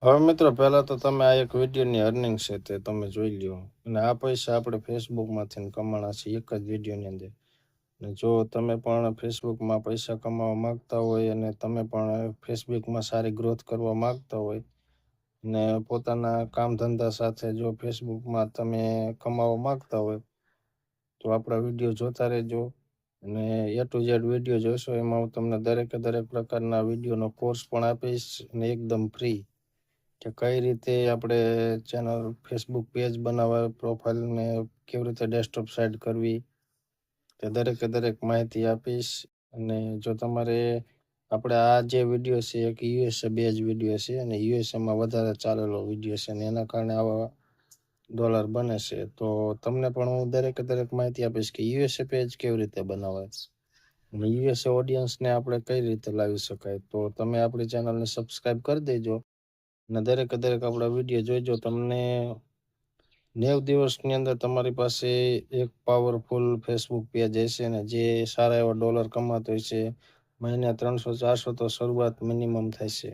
હવે મિત્રો પહેલા તો તમે આ એક વિડીયોની અર્નિંગ છે તે તમે જોઈ લ્યો અને આ પૈસા આપણે ફેસબુકમાંથી કમાણા છે એક જ વિડીયોની અંદર. અને જો તમે પણ ફેસબુકમાં પૈસા કમાવા માંગતા હોય અને તમે પણ ફેસબુકમાં સારી ગ્રોથ કરવા માંગતા હોય ને પોતાના કામ ધંધા સાથે જો ફેસબુકમાં તમે કમાવા માંગતા હોય તો આપણા વિડીયો જોતા રહેજો. અને A to Z વિડીયો જોશો એમાં હું તમને દરેકે દરેક પ્રકારના વિડીયોનો કોર્સ પણ આપીશ અને એકદમ ફ્રી કે કઈ રીતે આપણે ચેનલ ફેસબુક પેજ બનાવવા, પ્રોફાઇલને કેવી રીતે ડેસ્કટોપ સાઇટ કરવી તે દરેકે દરેક માહિતી આપીશ. અને જો તમારે આપણે આ જે વિડીયો છે એક USA બેઝ વિડીયો છે અને યુએસએમાં વધારે ચાલેલો વિડીયો છે અને એના કારણે આવા ડોલર બને છે. તો તમને પણ હું દરેકે દરેક માહિતી આપીશ કે USA પેજ કેવી રીતે બનાવાય અને USA ઓડિયન્સને આપણે કઈ રીતે લાવી શકાય. તો તમે આપણી ચેનલને સબસ્ક્રાઈબ કરી દેજો અને દરેકે દરેક આપણા વિડીયો જોઈજો. તમને 90 દિવસની અંદર તમારી પાસે એક પાવરફુલ ફેસબુક પેજ હશે ને જે સારા એવા ડોલર કમાતો હોય છે. મહિને 300-400 તો શરૂઆત મિનિમમ થાય છે.